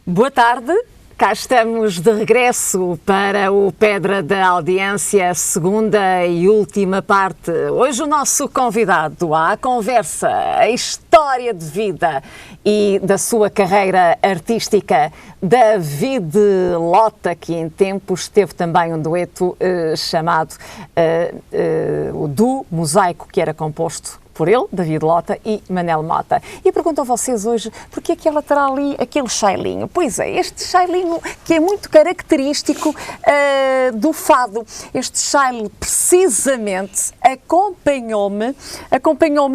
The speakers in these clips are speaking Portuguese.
Boa tarde, cá estamos de regresso para o Pedra da Audiência, segunda e última parte. Hoje o nosso convidado à conversa, a história de vida e da sua carreira artística, David Lota, que em tempos teve também um dueto chamado o Do Mosaico, que era composto por ele, David Lota, e Manel Mota. E pergunto a vocês hoje, porque é que ela terá ali aquele chailinho? Pois é, este chailinho que é muito característico do fado. Este chaile, precisamente, acompanhou-me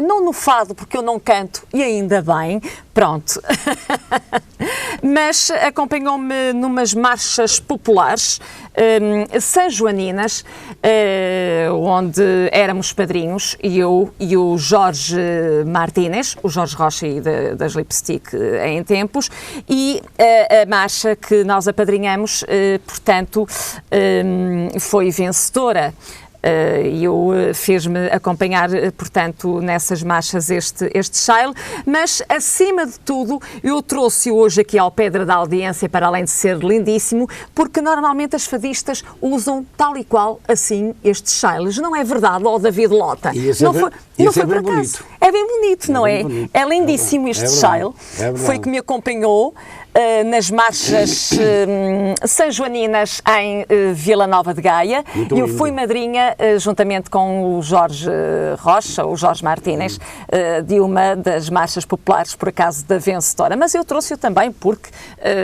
não no fado, porque eu não canto, e ainda bem, pronto, mas acompanhou-me numas marchas populares sanjoaninas, onde éramos padrinhos, eu e o Jorge Martínez, o Jorge Rocha e das Lipstick em tempos, e a marcha que nós apadrinhamos, portanto, foi vencedora. Eu fez-me acompanhar, portanto, nessas marchas este chaile, mas, acima de tudo, eu trouxe hoje aqui ao Pedra da Audiência, para além de ser lindíssimo, porque normalmente as fadistas usam tal e qual assim estes chailes. Não é verdade, ó David Lota? Não foi por acaso. Bonito. É bem bonito, não é? Bonito. É lindíssimo este chaile. Foi que me acompanhou nas marchas sanjoaninas em Vila Nova de Gaia. Muito eu lindo. fui madrinha, juntamente com o Jorge Rocha, o Jorge Martínez, de uma das marchas populares, por acaso, da vencedora. Mas eu trouxe-o também porque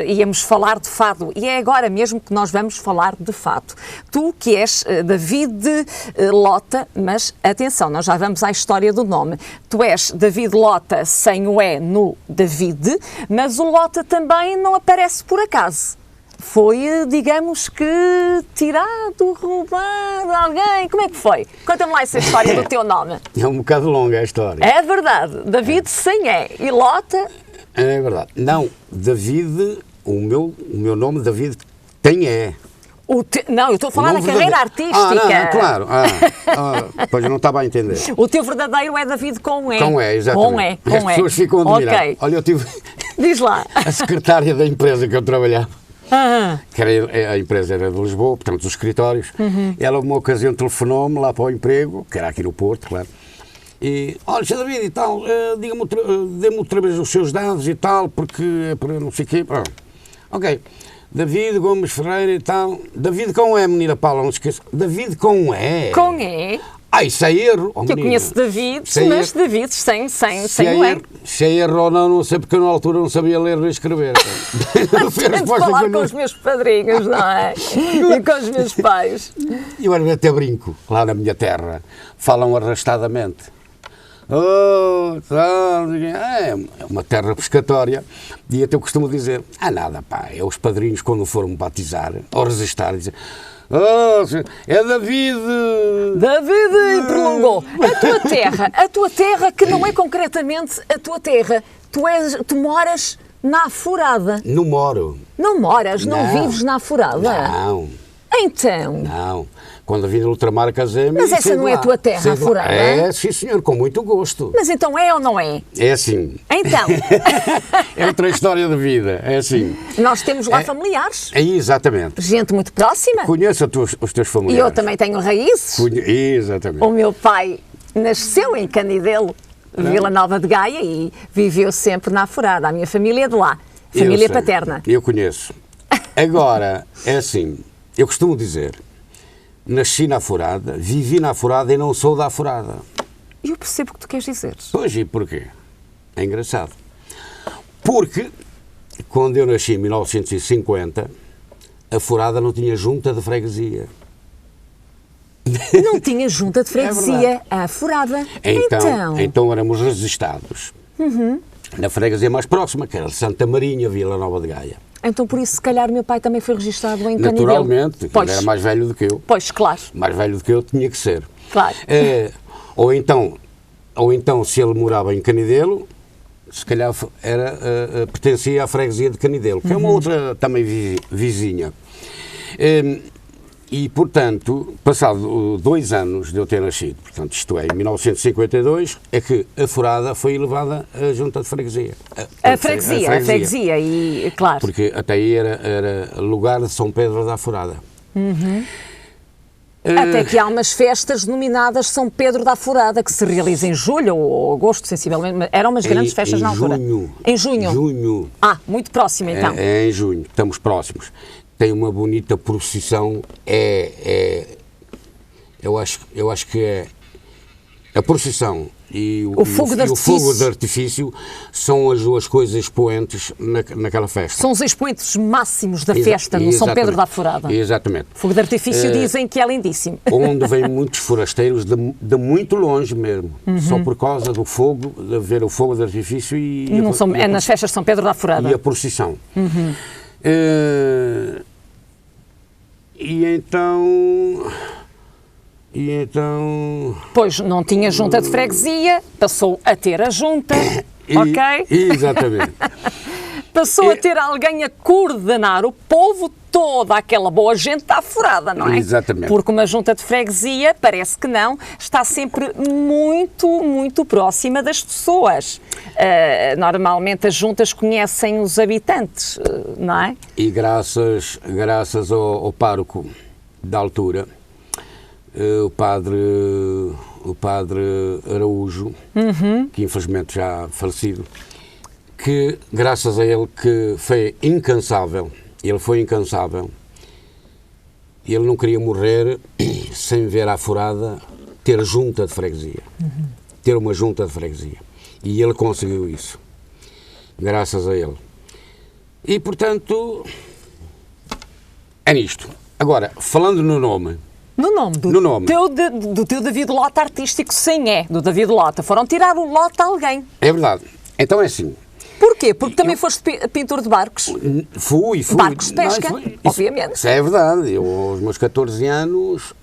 íamos falar de fado, e é agora mesmo que nós vamos falar de fado. Tu que és David Lota, mas atenção, nós já vamos à história do nome. Tu és David Lota sem o E no David, mas o Lota também não aparece por acaso. Foi, digamos que, tirado, roubado, alguém. Como é que foi? Conta-me lá essa história do teu nome. É um bocado longa a história. É verdade. David sem E. E Lota? É verdade. Não, David, o meu nome, David, tem E. Não, eu estou a falar da carreira artística. Claro. Pois eu não estava a entender. O teu verdadeiro é David com E. Com E, exatamente. Com E. As pessoas ficam admiradas. Okay. Olha, eu tive... Diz lá. A secretária da empresa que eu trabalhava, que era, a empresa era de Lisboa, portanto, os escritórios, ela, uma ocasião, telefonou-me lá para o emprego, que era aqui no Porto, claro, e, olha, Sr. David e tal, dê-me outra vez os seus dados e tal, porque é para não sei o quê. Ok. David Gomes Ferreira e tal. David com E, menina Paula, não se esqueça. David com E. Com E? Isso é erro. Que eu conheço David, mas David sem o E. Se é erro ou não sei, porque eu na altura não sabia ler nem escrever. Tenho de falar com os meus padrinhos, não é? E com os meus pais. Eu até brinco, lá na minha terra. Falam arrastadamente. É uma terra pescatória, e até eu costumo dizer, nada, pá, é os padrinhos quando foram batizar ou registrar, dizer, é David, e prolongou. A tua terra que não é concretamente a tua terra, tu moras na Afurada. Não moro. Não moras, não vives na Afurada? Não. Então? Não. Quando vim de Ultramar casei-me. Mas essa não é a tua terra, Afurada? É, sim senhor, com muito gosto. Mas então é ou não é? É assim. Então? É outra história de vida, é assim. Nós temos lá familiares. Exatamente. Gente muito próxima. Conheço os teus familiares. E eu também tenho raízes. Exatamente. O meu pai nasceu em Canidelo, Vila Nova de Gaia, e viveu sempre na Afurada. A minha família é de lá. Família paterna. Eu conheço. Agora, é assim, eu costumo dizer, nasci na Afurada, vivi na Afurada e não sou da Afurada. Eu percebo o que tu queres dizer. Pois, e porquê? É engraçado. Porque, quando eu nasci em 1950, a Afurada não tinha junta de freguesia. Não tinha junta de freguesia, a Afurada. Então éramos registados na freguesia mais próxima, que era Santa Marinha, Vila Nova de Gaia. Então, por isso, se calhar, meu pai também foi registado em Canidelo. Naturalmente, ele era mais velho do que eu. Pois, claro. Mais velho do que eu, tinha que ser. Claro. Ou então, se ele morava em Canidelo, se calhar pertencia à freguesia de Canidelo, que é uma outra também vizinha. E, portanto, passado 2 anos de eu ter nascido, portanto, isto é, em 1952, é que a Furada foi elevada à Junta de Freguesia. A freguesia, e claro. Porque até aí era lugar de São Pedro da Furada. Até que há umas festas denominadas São Pedro da Furada, que se realizam em julho ou agosto, sensivelmente. Eram umas grandes festas na altura. Em junho. Junho. Ah, muito próximo então. É em junho, estamos próximos. Tem uma bonita procissão, eu acho que é a procissão e o fogo de artifício são as duas coisas expoentes naquela festa. São os expoentes máximos da festa no São Pedro da Furada. Exatamente. O fogo de artifício dizem que é lindíssimo. Onde vêm muitos forasteiros de muito longe mesmo, só por causa do fogo, de ver o fogo de artifício é nas festas de São Pedro da Furada. E a procissão. E então... Pois, não tinha junta de freguesia, passou a ter a junta, ok? Exatamente. Passou a ter alguém a coordenar o povo, toda aquela boa gente da Furada, não é? Exatamente. Porque uma junta de freguesia, parece que não, está sempre muito, muito próxima das pessoas. Normalmente as juntas conhecem os habitantes, não é? E graças ao pároco da altura, o padre Araújo, que infelizmente já falecido, que graças a ele que foi incansável, ele não queria morrer sem ver à Furada ter junta de freguesia, ter uma junta de freguesia. E ele conseguiu isso, graças a ele. E, portanto, é nisto. Agora, falando no nome... No nome do teu David Lota artístico, sem do David Lota. Foram tirar o Lota a alguém. É verdade. Então é assim... Porquê? Porque também foste pintor de barcos? Fui. Barcos de pesca, obviamente. Isso é verdade. Eu, aos meus 14 anos,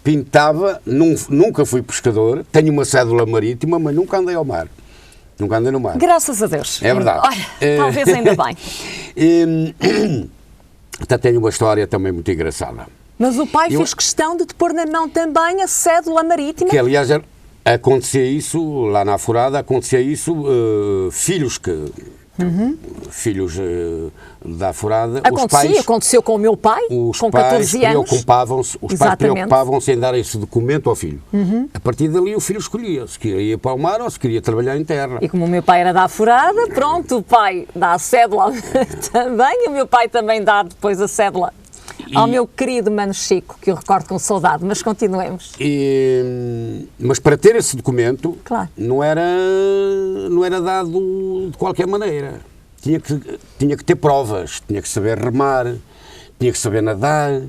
pintava, nunca fui pescador, tenho uma cédula marítima, mas nunca andei ao mar. Nunca andei no mar. Graças a Deus. É verdade. Olha, talvez ainda bem. Até tenho uma história também muito engraçada. Mas o pai fez questão de te pôr na mão também a cédula marítima? Que, aliás, acontecia isso, lá na Furada, filhos da Furada... Aconteceu com o meu pai, com 14 anos. Os pais preocupavam-se em dar esse documento ao filho. A partir dali o filho escolhia se queria ir para o mar ou se queria trabalhar em terra. E como o meu pai era da Furada, pronto, o pai dá a cédula também, e o meu pai também dá depois a cédula ao meu querido Mano Chico, que eu recordo com saudade, mas continuemos. Mas para ter esse documento, claro, não era dado de qualquer maneira. Tinha que ter provas, tinha que saber remar, tinha que saber nadar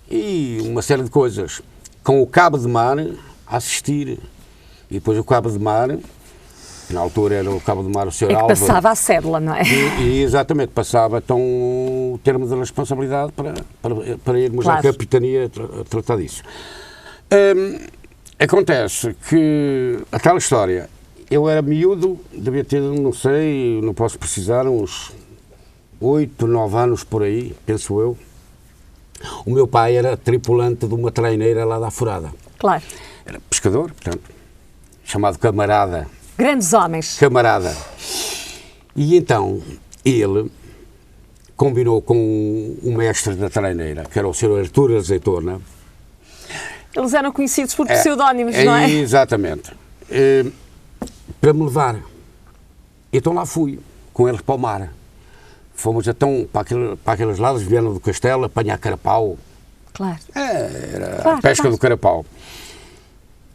e uma série de coisas. Com o cabo de mar a assistir. E depois o cabo de mar, na altura era o cabo de mar o Sr. Álvaro. Passava a cédula, não é? E exatamente, passava então o termo de responsabilidade para irmos claro, à capitania tratar disso. Acontece que aquela história, eu era miúdo, devia ter, não sei, não posso precisar, uns 8, 9 anos por aí, penso eu. O meu pai era tripulante de uma traineira lá da Furada. Claro. Era pescador, portanto, chamado camarada. Grandes homens. Camarada. E então, ele combinou com o mestre da traineira, que era o Sr. Artur Azeitona. Eles eram conhecidos por pseudónimos, não é? Exatamente. Para me levar. Então lá fui, com eles para o mar. Fomos então para aqueles lados, Viana do Castelo, apanhar carapau. Claro. Era a pesca do carapau.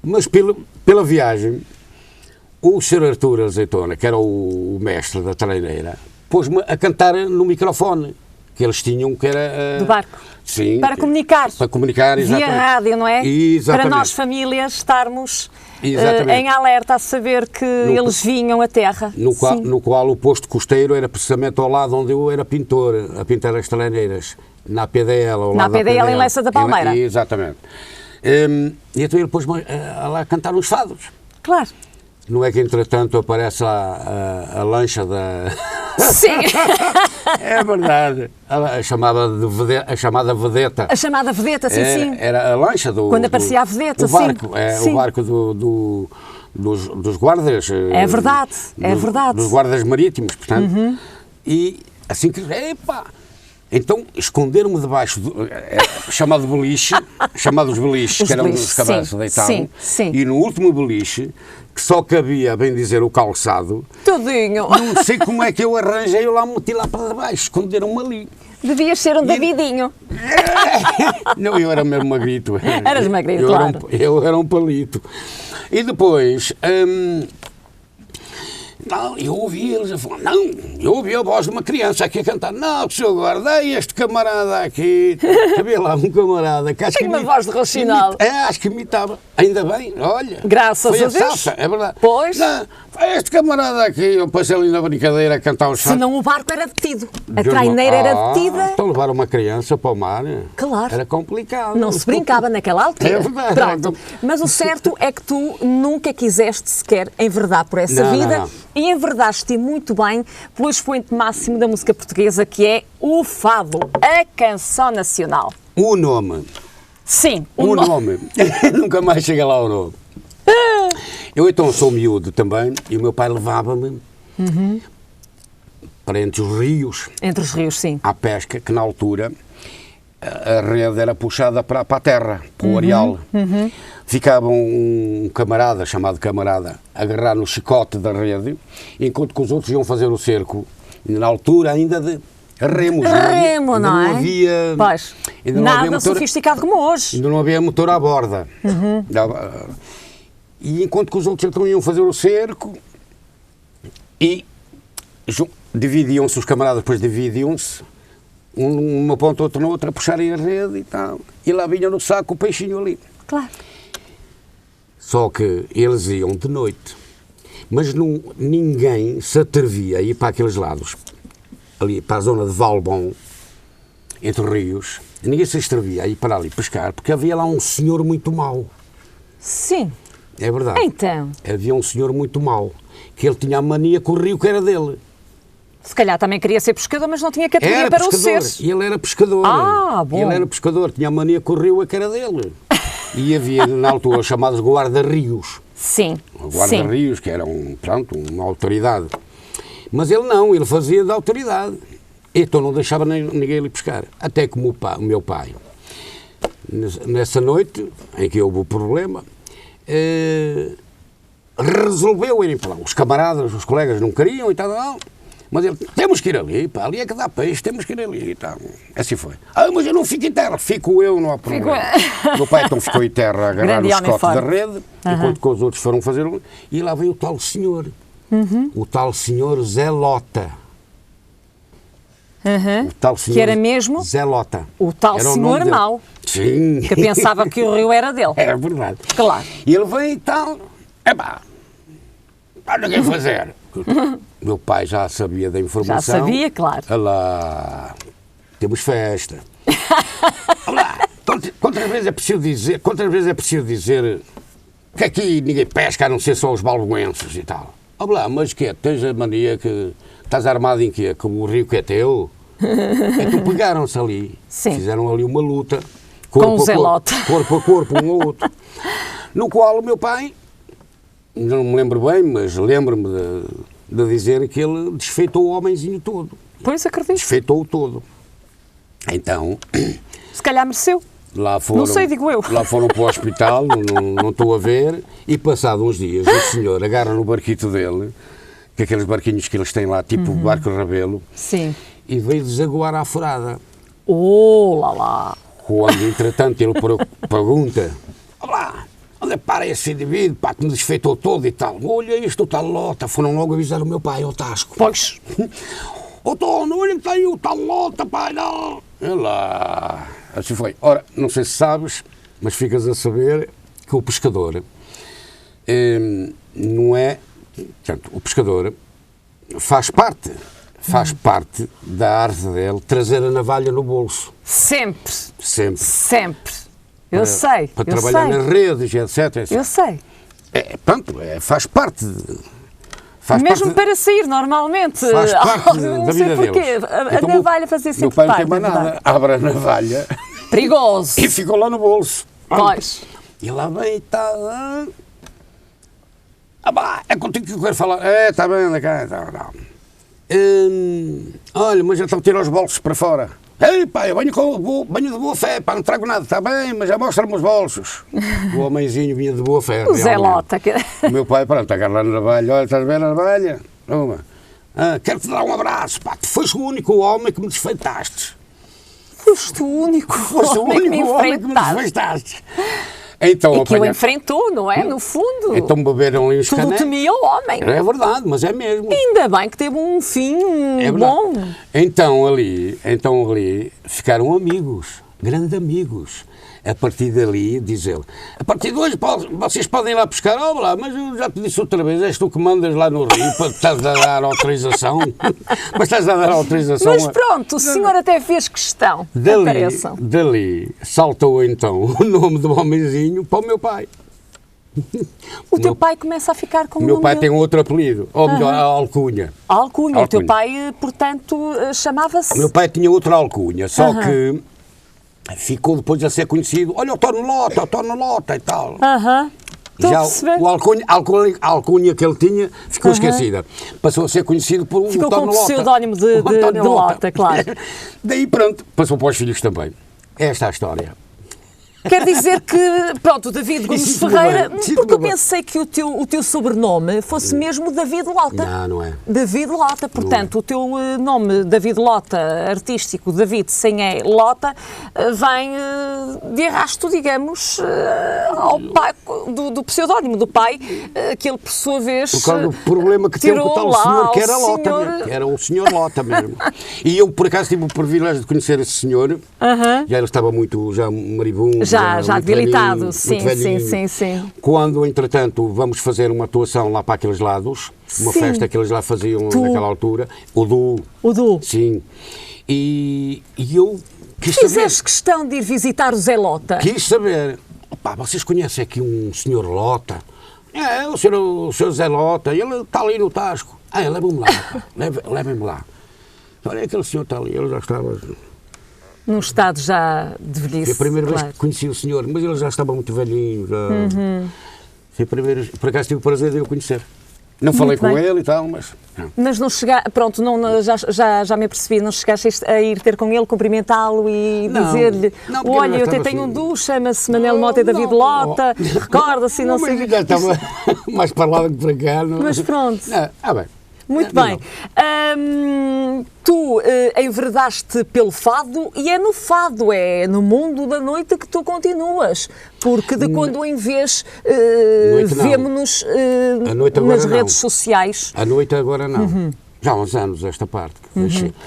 Mas pela viagem, o Sr. Artur Azeitona, que era o mestre da traineira, pôs-me a cantar no microfone, que eles tinham, que era... Do barco. Sim. Para comunicar. Para comunicar, exatamente. Via rádio, não é? Exatamente. Para nós, famílias, estarmos em alerta a saber que eles vinham à terra. No qual o posto costeiro era precisamente ao lado onde eu era pintor, a pintar as treineiras, na PDL. Na PDL em Lessa da Palmeira. Exatamente. E então ele pôs-me a lá cantar uns fados. Claro. Não é que, entretanto, aparece a lancha Sim. É verdade. A chamada vedeta. A chamada vedeta, sim, sim. Era a lancha do... Quando aparecia a vedeta, o barco, sim. Sim. O barco dos guardas. É verdade, é verdade. Dos guardas marítimos, portanto. E assim que... Epá! Então, esconderam-me debaixo do chamado beliche, chamados beliches, que eram os cabeças deitavam, e no último beliche, que só cabia, bem dizer, o calçado, tudinho. Não sei como é que eu arranjei, eu lá meti lá para debaixo, esconderam-me ali. Devias ser um Davidinho. Não, eu era mesmo magrito. Eras magrito, claro. Eu era um palito. E depois... Não, eu ouvi eles a falar, não, eu ouvi a voz de uma criança aqui a cantar, não, que se eu guardei este camarada aqui, havia lá um camarada que acho que... Tem uma voz de Rochinal. Acho que imitava, ainda bem, olha. Graças a Deus. Safa, é verdade. Pois. Não, este camarada aqui, eu passei ali na brincadeira a cantar os... Senão o barco era detido, a traineira era detida. Então levar uma criança para o mar, claro. Era complicado. Não se brincava naquela altura. É verdade. Pronto. Mas o certo é que tu nunca quiseste sequer enverdar por essa vida. Não. E enverdaste muito bem pelo expoente máximo da música portuguesa, que é o fado, a canção nacional. O nome. Sim, o nome. Nunca mais chega lá o nome. Eu então sou miúdo também e o meu pai levava-me para entre os rios. Entre os rios, sim. À pesca, que na altura a rede era puxada para a terra, para o areal. Ficava um camarada, chamado camarada, a agarrar no chicote da rede, enquanto que os outros iam fazer o cerco, na altura ainda de remos. Remo, não é? Não havia... Pois, ainda nada havia motor, sofisticado como hoje. Ainda não havia motor à borda. E enquanto que os outros então iam fazer o cerco, e dividiam-se, os camaradas depois dividiam-se, uma ponta, outra na outra, a puxarem a rede e tal, e lá vinha no saco o peixinho ali. Claro. Só que eles iam de noite, mas ninguém se atrevia a ir para aqueles lados, ali para a zona de Valbom, entre rios, ninguém se atrevia a ir para ali pescar, porque havia lá um senhor muito mau. Sim. É verdade. Então? Havia um senhor muito mau, que ele tinha a mania que o rio que era dele. Se calhar também queria ser pescador, mas não tinha categoria para o ser. E ele era pescador. Ah, bom. Ele era pescador, tinha a mania que o rio que era dele. E havia, na altura, os chamados guarda-rios. Sim. Guarda-rios, que eram, pronto, uma autoridade. Mas ele não, ele fazia da autoridade. Então não deixava ninguém ali pescar. Até que o meu pai, nessa noite em que houve o problema, resolveu irem para lá. Os camaradas, os colegas não queriam e tal, não. Mas ele, temos que ir ali, pá, ali é que dá peixe, temos que ir ali e tal. Assim foi. Mas eu não fico em terra, fico eu, não há problema. Meu pai então ficou em terra a agarrar o chicote da rede, enquanto que os outros foram fazer e lá veio o tal senhor. O tal senhor Zé Lota. O tal senhor que era mesmo Zé Lota. O tal senhor mau. Sim. Que pensava que o rio era dele. É verdade. Claro. E ele veio e tal, olha o que fazer. Meu pai já sabia da informação. Já sabia, claro. Olá, temos festa. Olá, quantas vezes é preciso dizer que aqui ninguém pesca a não ser só os balboenses e tal. Olá, mas que é? Tens a mania que estás armado em quê? Que o rio que é teu? Então pegaram-se ali, fizeram ali uma luta. Com o Zé Lota. Corpo a corpo, um ao outro. No qual o meu pai, não me lembro bem, mas lembro-me de dizer que ele desfeitou o homenzinho todo. Pois, acredito. Desfeitou-o todo. Então... Se calhar mereceu. Lá foram, não sei, digo eu. Lá foram para o hospital, não estou a ver, e passado uns dias o senhor agarra no barquito dele, que aqueles barquinhos que eles têm lá, tipo barco Rabelo, e veio desaguar à furada. Oh, lá. Quando, entretanto, ele pergunta, olá, onde para esse indivíduo, pá, que me desfeitou todo e tal. Olha isto, o tal Lota. Foram logo avisar o meu pai, ao Tasco. Pois. Ô Tono, olha que tem o tal Lota, pai, não. Lá. Assim foi. Ora, não sei se sabes, mas ficas a saber que o pescador não é... Portanto, o pescador faz parte da arte dele trazer a navalha no bolso. Sempre. Eu sei. Para trabalhar nas redes, etc. Eu sei. Pronto, faz parte Mesmo para sair normalmente. Faz parte não da sei vida porquê. deles. A Então, navalha fazia Meu sempre pai não parte. tem mais nada. Abre a navalha Perigoso. e ficou lá no bolso. Pois. E lá vem e está. É contigo que eu quero falar. Está bem, anda cá. Tá. Olha, mas então tira os bolsos para fora. Ei, pai, eu venho de boa fé, pá, não trago nada, está bem, mas já mostra-me os bolsos. O homenzinho vinha de boa fé. O Zé Lota. O meu pai, pronto, agarra na navalha, olha, estás a ver a navalha? Uma. Quero-te dar um abraço, pá, tu foste o único homem que me desfeitaste. Foste o único homem que me desfeitaste. Então, e que o enfrentou, não é? No fundo. Então beberam ali os Tudo temia o homem. É verdade, mas é mesmo. Ainda bem que teve um fim bom. Então ali ficaram amigos, grandes amigos. A partir dali, diz ele, a partir de hoje vocês podem ir lá pescar, mas eu já te disse outra vez, és tu que mandas lá no rio para estás a dar autorização. Mas estás a dar autorização. Mas pronto, o senhor até fez questão. Dali saltou então o nome do homenzinho para o meu pai. O teu pai começa a ficar com o meu pai tem um outro apelido, ou melhor, a alcunha. A alcunha. O teu pai, portanto, chamava-se... O meu pai tinha outra alcunha, só que ficou depois a ser conhecido, olha o Torno Lota e tal. Já a alcunha que ele tinha ficou esquecida. Passou a ser conhecido por um Ficou Torno Lota. Ficou com o pseudónimo de Lota, claro. Daí pronto, passou para os filhos também. Esta é a história. Quer dizer que, pronto, o David Gomes Ferreira, porque eu pensei que o teu sobrenome fosse mesmo David Lota. Não é. David Lota, portanto, o teu nome, David Lota, artístico, David sem E, Lota, vem de arrasto, digamos, ao pai, do pseudónimo do pai, que ele, por sua vez, por causa do problema que teve com o tal senhor que era Lota mesmo, que era o senhor Lota mesmo. E eu, por acaso, tive o privilégio de conhecer esse senhor, já ele estava muito, já moribundo, já debilitado, sim. Quando, entretanto, vamos fazer uma atuação lá para aqueles lados, uma festa que eles lá faziam naquela altura, o Du. Sim. E eu quis saber. Fizeste questão de ir visitar o Zé Lota? Quis saber. Opa, vocês conhecem aqui um senhor Lota? É, o senhor Zé Lota, ele está ali no Tasco. Leva-me lá, levem-me lá. Olha, aquele senhor está ali, ele já estava... Num estado já de velhice. Foi a primeira vez que conheci o senhor, mas ele já estava muito velhinho. Foi a primeira vez, por acaso tive o prazer de eu conhecer. Não falei com ele e tal, mas... Mas não chegaste, pronto, já me apercebi, não chegaste a ir ter com ele, cumprimentá-lo e dizer-lhe, olha, eu até tenho um Du, chama-se Manel Mota e David Lota, recorda-se, não sei o que... Já estava mais para lá do que para cá. Mas pronto. Bem. Muito bem. Tu enveredaste pelo fado e é no fado, é no mundo da noite que tu continuas. Porque de quando em vez vemo-nos nas redes sociais. A noite agora não. Já há uns anos esta parte.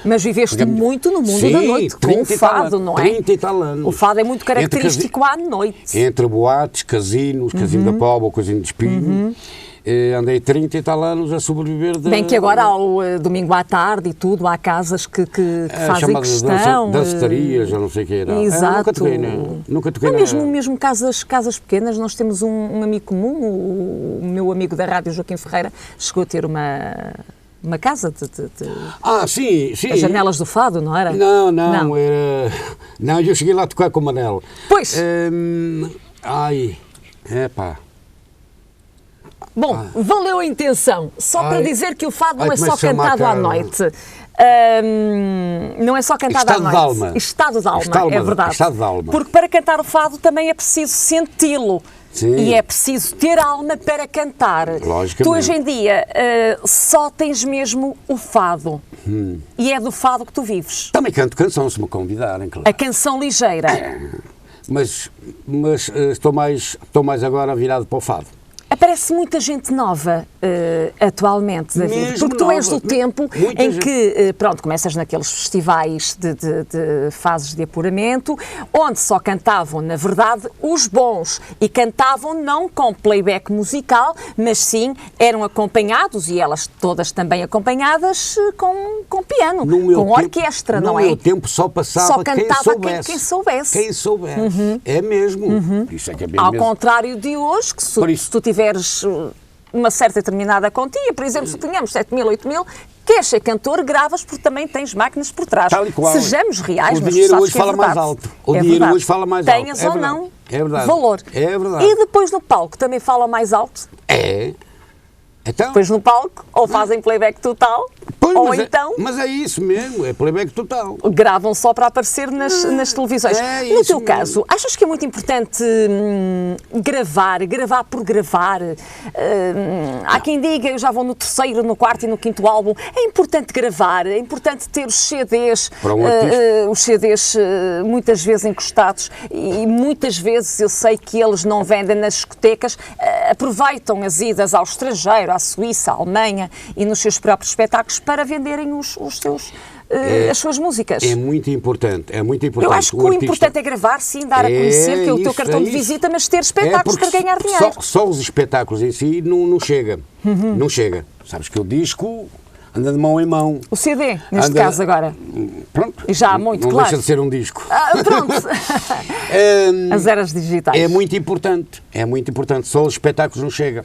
Mas viveste muito no mundo da noite, com o fado, não é? 30 e tal anos. O fado é muito característico à noite. Entre boates, casinos, Casino da Póvoa, Casino de Espinho. Andei 30 e tal anos a sobreviver Bem que agora ao domingo à tarde e tudo, há casas que fazem questão. Dancetarias, ou não sei o que era. Exato. Nunca toquei mesmo casas pequenas. Nós temos um amigo comum, o meu amigo da rádio, Joaquim Ferreira, chegou a ter uma casa de sim. As janelas do fado, não era? Não, era... Não, eu cheguei lá a tocar com o Manel. Pois. Bom, valeu a intenção. Só para dizer que o fado não é só cantado à noite. Não é só cantado à noite. Estado de alma, é verdade. Estado de alma. Porque para cantar o fado também é preciso senti-lo. Sim. E é preciso ter alma para cantar. Logicamente. Tu hoje em dia só tens mesmo o fado. E é do fado que tu vives. Também canto canção, se me convidarem, claro. A canção ligeira. Mas estou mais agora virado para o fado. Aparece muita gente nova atualmente, David, mesmo porque tu és do tempo em que, começas naqueles festivais de fases de apuramento, onde só cantavam, na verdade, os bons, e cantavam não com playback musical, mas sim eram acompanhados, e elas todas também acompanhadas, com piano, com orquestra, não é? No meu tempo só passava quem soubesse. Quem soubesse. É mesmo. Isso é que é bem Ao mesmo. contrário de hoje, que se tu tiveres uma certa determinada quantia, por exemplo, se tenhamos 7 mil, 8 mil, queres ser cantor, gravas porque também tens máquinas por trás. Tal e qual. Sejamos reais, o mas dinheiro sabes hoje que é fala verdade. mais alto. O É dinheiro verdade. hoje fala mais Tenhas alto. ou não É verdade. valor. É verdade. E depois no palco também fala mais alto? É. Então, Depois no palco, ou fazem playback total, pois, ou mas então mas é isso mesmo, é playback total. gravam só para aparecer nas televisões. é No isso teu mesmo. caso, achas que é muito importante gravar por gravar? Há quem diga, eu já vou no terceiro, no quarto e no quinto álbum. É importante gravar, é importante ter os CDs, Para um artista. os CDs muitas vezes encostados e muitas vezes eu sei que eles não vendem nas discotecas, aproveitam as idas ao estrangeiro, à Suíça, à Alemanha e nos seus próprios espetáculos para venderem as suas músicas. É muito importante, é muito importante. Eu acho que o importante é gravar, sim, dar a conhecer que é o teu cartão de visita, mas ter espetáculos para ganhar dinheiro. Só os espetáculos em si não chega. Não chega. Sabes que o disco anda de mão em mão. O CD, neste caso agora. Pronto. E já há muito, não claro. deixa de ser um disco. Pronto. As eras digitais. É muito importante. É muito importante. Só os espetáculos não chegam.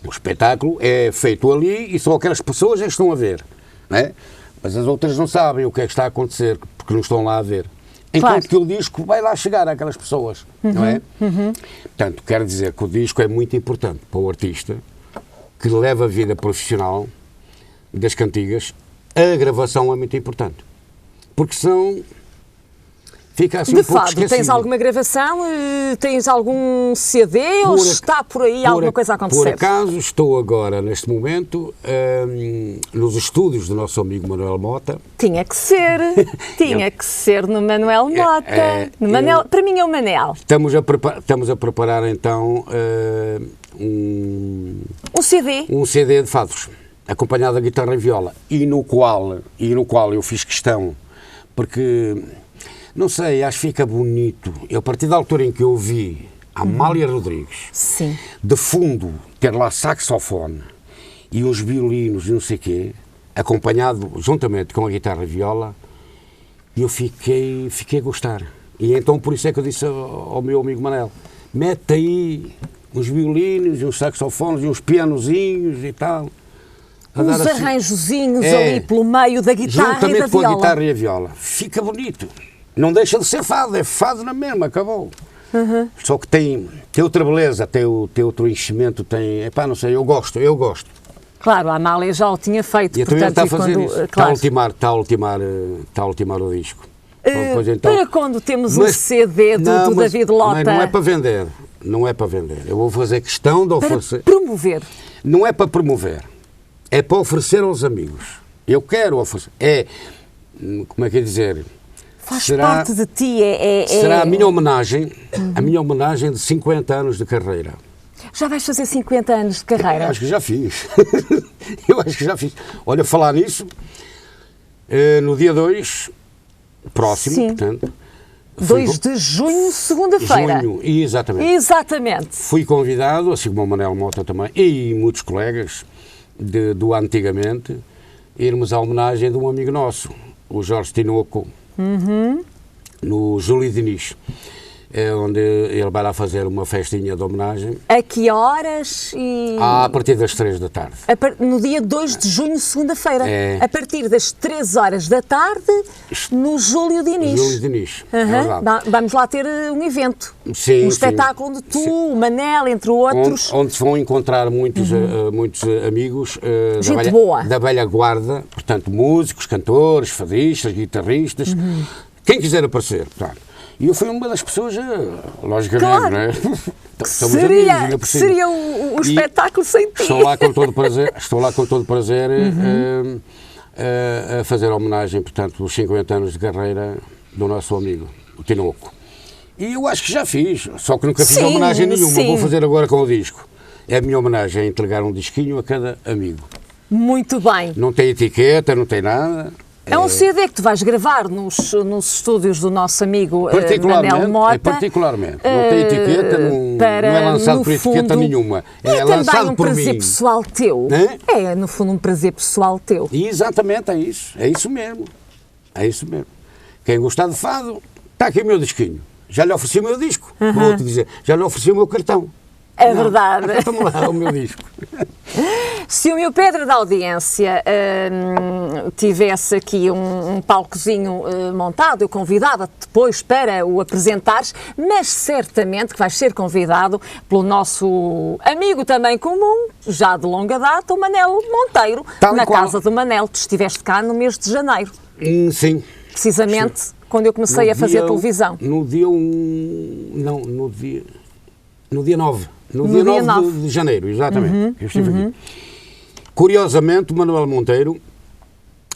O espetáculo é feito ali e só aquelas pessoas é que estão a ver. Não é? Mas as outras não sabem o que é que está a acontecer, porque não estão lá a ver. Enquanto que o disco vai lá chegar àquelas pessoas, não é? Portanto, quero dizer que o disco é muito importante para o artista que leva a vida profissional das cantigas. A gravação é muito importante. Porque senão fica assim De um pouco fado, esquecido. tens alguma gravação? Tens algum CD ou está por aí alguma coisa a acontecer? Por acaso estou agora, neste momento, nos estúdios do nosso amigo Manuel Mota. Tinha que ser no Manuel Mota. Para mim é o Manel. Estamos a preparar então Um CD? um CD de fados, acompanhado da guitarra e viola, e no qual eu fiz questão, porque, não sei, acho que fica bonito. Eu, a partir da altura em que eu vi a Amália Rodrigues, Sim. de fundo, ter lá saxofone e uns violinos e não sei o quê, acompanhado juntamente com a guitarra e viola, eu fiquei a gostar. E então por isso é que eu disse ao meu amigo Manel, mete aí uns violinos e uns saxofones e uns pianozinhos e tal. Uns assim, arranjozinhos ali pelo meio da guitarra e da juntamente com viola. a guitarra e a viola. Fica bonito. Não deixa de ser fado, é fado na mesma, acabou. Só que tem outra beleza, tem outro enchimento, tem... Epá, não sei, eu gosto. Claro, a Amália já o tinha feito. E portanto, está a fazer isso. Claro. Está a ultimar o disco. Pois então, Para quando temos um CD do David Lota? Mas não é para vender. Não é para vender. Eu vou fazer questão de oferecer. Para promover. Não é para promover. É para oferecer aos amigos. Eu quero oferecer. Como é que é dizer? Faz parte de ti. Será a minha homenagem, de 50 anos de carreira. Já vais fazer 50 anos de carreira? Eu acho que já fiz. Olha, falar nisso, no dia 2, próximo, Sim. portanto... 2 de junho, segunda-feira. Junho, exatamente. Exatamente. Fui convidado, assim como o Manuel Mota também, e muitos colegas do antigamente, irmos à homenagem de um amigo nosso, o Jorge Tinoco, no Júlio Diniz, onde ele vai lá fazer uma festinha de homenagem. A que horas? A partir das 3 da tarde. No dia 2 de junho, segunda-feira. É. A partir das 3 horas da tarde, no Júlio Diniz. Júlio Diniz, é verdade. Vamos lá ter um evento. Sim, um espetáculo onde tu, o Manel, entre outros. Onde se vão encontrar muitos amigos Gente boa. da velha guarda, portanto, músicos, cantores, fadistas, guitarristas, quem quiser aparecer, portanto. E eu fui uma das pessoas, logicamente, Claro. não é? Seria o espetáculo sem ti. Estou lá com todo o prazer a fazer homenagem, portanto, dos 50 anos de carreira do nosso amigo, o Tinoco. E eu acho que já fiz, só que nunca fiz homenagem nenhuma. Sim. Vou fazer agora com o disco. É a minha homenagem, é entregar um disquinho a cada amigo. Muito bem. Não tem etiqueta, não tem nada. É um CD que tu vais gravar nos estúdios do nosso amigo Manel Mota. Particularmente. Não tem etiqueta, não é lançado por etiqueta nenhuma. É lançado por mim. também um prazer pessoal teu. É, no fundo, um prazer pessoal teu. E exatamente, é isso. É isso mesmo. É isso mesmo. Quem gostar de fado, está aqui o meu disquinho. Já lhe ofereci o meu disco. Vou-te dizer, já lhe ofereci o meu cartão. É verdade. Toma lá o meu disco. Se o meu Pedra da Audiência tivesse aqui um palcozinho montado, eu convidava-te depois para o apresentares, mas certamente que vais ser convidado pelo nosso amigo também comum, já de longa data, o Manel Monteiro, na casa do Manel. Tu estiveste cá no mês de janeiro. Sim. Precisamente quando eu comecei a fazer televisão. No dia 9. No dia 9 de janeiro, exatamente. Eu estive aqui. Curiosamente, o Manuel Monteiro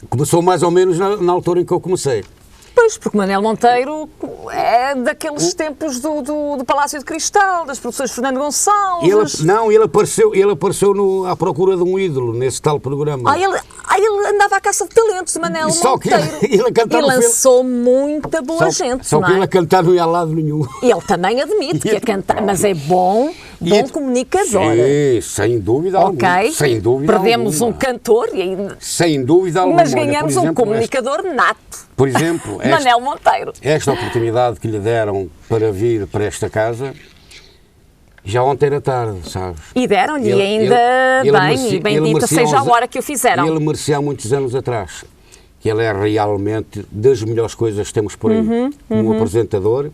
começou mais ou menos na altura em que eu comecei. Pois, porque Manel Monteiro é daqueles tempos do Palácio de Cristal, das produções de Fernando Gonçalves. Ele apareceu à procura de um ídolo nesse tal programa. Ele andava à caça de talentos, Manel só que Monteiro. ele lançou muita boa gente, só não que é? ele a cantar não ia a lado nenhum. Ele também admite que a cantar, mas é bom comunicador. Sim, sem dúvida alguma. Sem dúvida Perdemos alguma. um cantor, e ainda... sem dúvida alguma. Mas ganhamos um comunicador nato. Por exemplo, Manel Monteiro. Esta oportunidade que lhe deram para vir para esta casa, já ontem era tarde, sabes? E deram-lhe ainda bem, e bendita seja a hora que o fizeram. Ele merecia há muitos anos atrás. Que ele é realmente das melhores coisas que temos por aí. Como apresentador,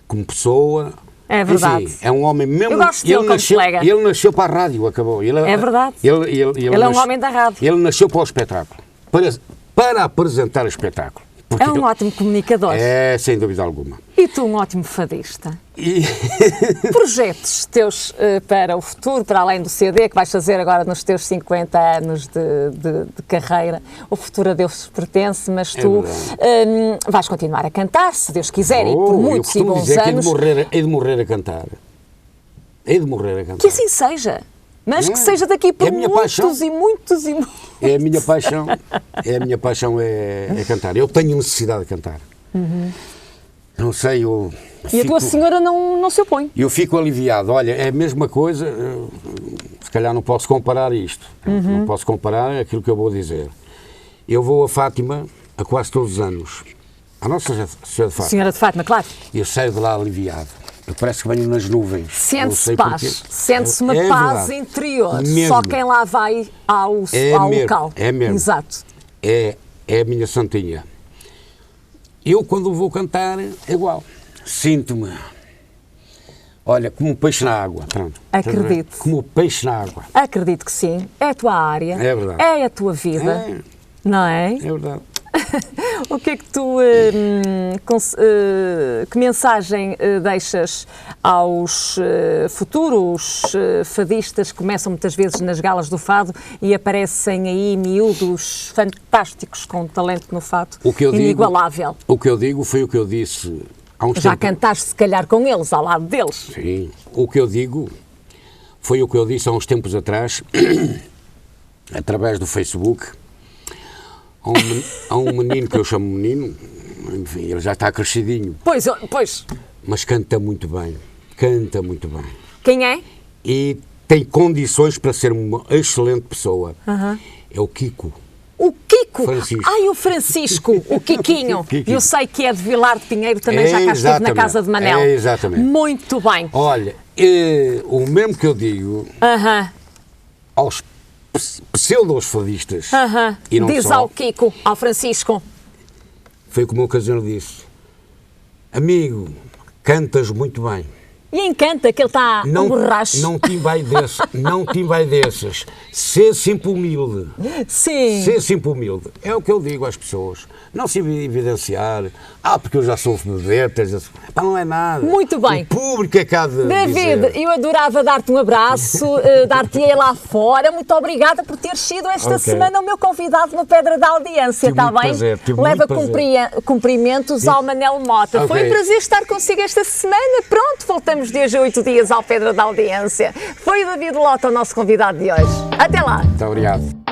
como pessoa. É verdade. Enfim, é um homem mesmo. Eu gosto dele como colega. Ele nasceu para a rádio, acabou. É verdade. Ele é um homem da rádio. Ele nasceu para o espetáculo. Para apresentar o espetáculo. É um ótimo comunicador. É, sem dúvida alguma. E tu, um ótimo fadista. Projetos teus para o futuro, para além do CD, que vais fazer agora nos teus 50 anos de carreira. O futuro a Deus pertence, mas tu vais continuar a cantar, se Deus quiser, e por muitos e bons anos. Hei de morrer a cantar. Hei de morrer a cantar. Que assim seja. Mas que seja daqui por muitos e muitos. É a minha paixão. É a minha paixão é cantar. Eu tenho necessidade de cantar. Não sei, E a tua senhora não se opõe? Eu fico aliviado. Olha, é a mesma coisa, se calhar não posso comparar isto. Não posso comparar aquilo que eu vou dizer. Eu vou a Fátima a quase todos os anos. A Nossa Senhora de Fátima. Senhora de Fátima, claro. E eu saio de lá aliviado. Eu parece que venho nas nuvens. Sente-se paz. Sente-se uma paz interior. Mesmo. Só quem lá vai ao local. É mesmo. Exato. É a minha santinha. Eu, quando vou cantar, é igual. Sinto-me, olha, como um peixe na água. Pronto. Acredito. Como um peixe na água. Acredito que sim. É a tua área. É verdade. É a tua vida. Não é? É verdade. O que é que tu, que mensagem deixas aos futuros fadistas que começam muitas vezes nas galas do fado e aparecem aí miúdos fantásticos com talento no fado, inigualável? O que eu digo foi o que eu disse há uns tempos. Já cantaste se calhar com eles, ao lado deles. Sim, o que eu digo foi o que eu disse há uns tempos atrás, através do Facebook. Há um menino que eu chamo menino, enfim, ele já está crescidinho. Pois. Mas canta muito bem, canta muito bem. Quem é? E tem condições para ser uma excelente pessoa. É o Kiko. O Kiko? Francisco. Ai, o Francisco, o Kikinho. Eu sei que é de Vilar de Pinheiro, também já cá esteve na casa de Manel. Exatamente. Muito bem. Olha, o mesmo que eu digo aos pseudos fadistas, e não diz só, ao Kiko, ao Francisco. Foi como o ocasião disse: amigo, cantas muito bem. E encanta que ele está um borracho. Não te vai desses. Ser sempre humilde. Sim. Ser sempre humilde. É o que eu digo às pessoas. Não se evidenciar. Porque eu já sou vedetas. Não é nada. Muito bem. O público é cá de David, dizer. eu adorava dar-te um abraço, dar-te-ei lá fora. Muito obrigada por teres sido esta semana o meu convidado no Pedra da Audiência, está bem? Leva cumprimentos ao Manel Mota. Foi um prazer estar consigo esta semana. Pronto, voltamos desde 8 dias ao Pedra da Audiência. Foi o David Lota o nosso convidado de hoje. Até lá. Muito obrigado.